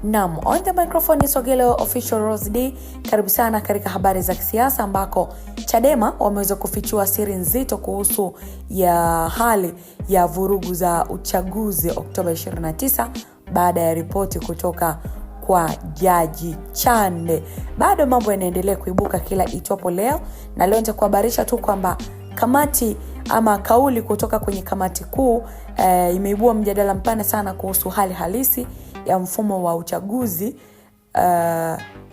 Naam, on the microphone ni Sogelo Official Rose D. Karibu sana katika habari za kisiasa ambako Chadema wameweza kufichua siri nzito kuhusu ya hali ya vurugu za uchaguzi Oktoba 29 baada ya ripoti kutoka kwa Jaji Chande. Bado mambo yanaendelea kuibuka kila itopo leo, na leo nitakuhabarisha tu kwamba kamati ama kauli kutoka kwenye kamati kuu imeibua mjadala mpana sana kuhusu hali halisi ya mfumo wa uchaguzi,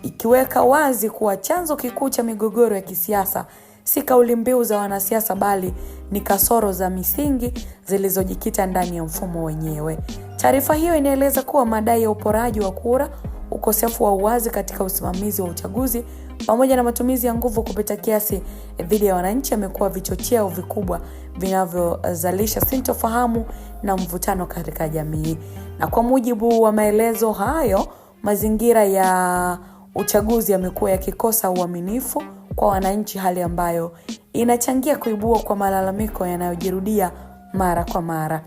ikiweka wazi kuwa chanzo kikuu cha migogoro ya kisiasa si kauli mbiu za wanasiasa bali ni kasoro za misingi zilizojikita ndani ya mfumo wenyewe. Taarifa hiyo inaeleza kuwa madai ya uporaji wa kura, ukosefu wa uwazi katika usimamizi wa uchaguzi pamoja na matumizi ya nguvu kupita kiasi dhidi ya wananchi yamekuwa vichocheo vikubwa vinavyozalisha sintofahamu na mvutano katika jamii. Na kwa mujibu wa maelezo hayo, mazingira ya uchaguzi yamekuwa yakikosa uaminifu kwa wananchi, hali ambayo inachangia kuibua kwa malalamiko yanayojirudia mara kwa mara.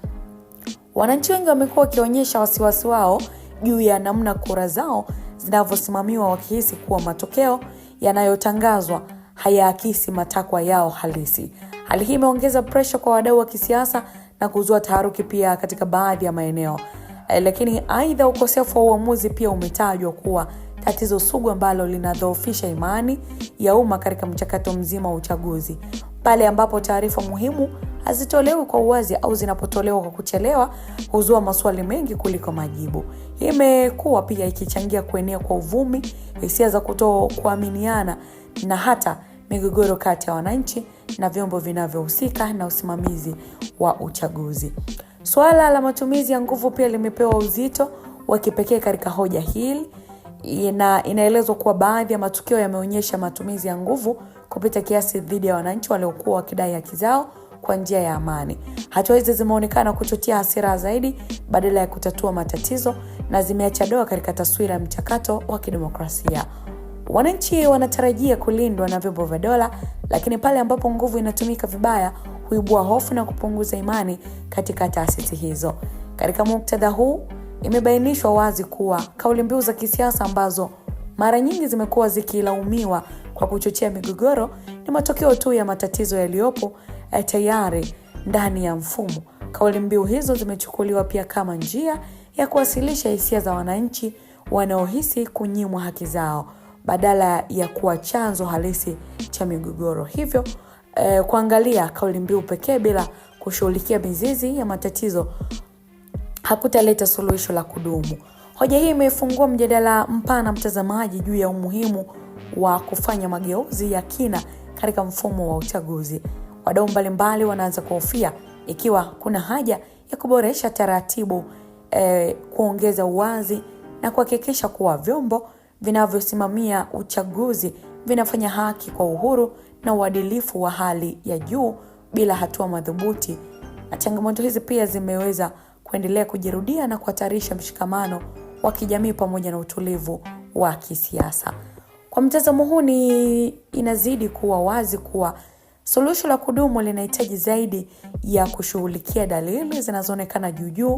Wananchi wengi wamekuwa wakionyesha wasiwasi wao juu ya namna kura zao zinavyosimamiwa, wakihisi kuwa matokeo yanayotangazwa hayaakisi matakwa yao halisi. Hali hii imeongeza pressure kwa wadau wa kisiasa na kuzua taharuki pia katika baadhi ya maeneo. Lakini aidha, ukosefu wa uamuzi pia umetajwa kuwa tatizo sugu ambalo linadhoofisha imani ya umma katika mchakato mzima wa uchaguzi. Pale ambapo taarifa muhimu hazitolewi kwa uwazi au zinapotolewa kwa kuchelewa, huzua maswali mengi kuliko majibu. Hii imekuwa pia ikichangia kuenea kwa uvumi, hisia za kutokuaminiana na hata migogoro kati ya wananchi na vyombo vinavyohusika na usimamizi wa uchaguzi. Swala la matumizi ya nguvu pia limepewa uzito wa kipekee katika hoja hili, na inaelezwa kuwa baadhi ya matukio yameonyesha matumizi ya nguvu kupita kiasi dhidi ya wananchi waliokuwa wakidai haki zao kwa njia ya amani. Hatua hizi zimeonekana kuchochea hasira zaidi badala ya kutatua matatizo, na zimeacha doa katika taswira ya mchakato wa kidemokrasia. Wananchi wanatarajia kulindwa na vyombo vya dola, lakini pale ambapo nguvu inatumika vibaya huibua hofu na kupunguza imani katika taasisi hizo. Katika muktadha huu, imebainishwa wazi kuwa kauli mbiu za kisiasa ambazo mara nyingi zimekuwa zikilaumiwa kwa kuchochea migogoro ni matokeo tu ya matatizo yaliyopo tayari ndani ya mfumo. Kauli mbiu hizo zimechukuliwa pia kama njia ya kuwasilisha hisia za wananchi wanaohisi kunyimwa haki zao badala ya kuwa chanzo halisi cha migogoro. Hivyo kuangalia kauli mbiu pekee bila kushughulikia mizizi ya matatizo hakutaleta suluhisho la kudumu. Hoja hii imefungua mjadala mpana mtazamaji juu ya umuhimu wa kufanya mageuzi ya kina katika mfumo wa uchaguzi. Wadau mbalimbali wanaanza kuhofia ikiwa kuna haja ya kuboresha taratibu, kuongeza uwazi na kuhakikisha kuwa vyombo vinavyosimamia uchaguzi vinafanya haki kwa uhuru na uadilifu wa hali ya juu bila hatua madhubuti. Na changamoto hizi pia zimeweza kuendelea kujirudia na kuhatarisha mshikamano wa kijamii pamoja na utulivu wa kisiasa. Kwa mtazamo huu, inazidi kuwa wazi kuwa suluhisho la kudumu linahitaji zaidi ya kushughulikia dalili zinazoonekana juu.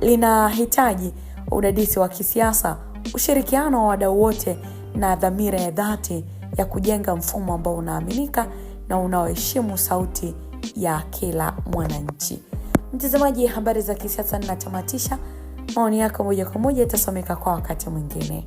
Linahitaji udadisi wa kisiasa, ushirikiano wa wadau wote na dhamira ya dhati ya kujenga mfumo ambao unaaminika na unaoheshimu sauti ya kila mwananchi. Mtazamaji, habari za kisiasa ninatamatisha. Maoni yako moja kwa moja itasomeka kwa wakati mwingine.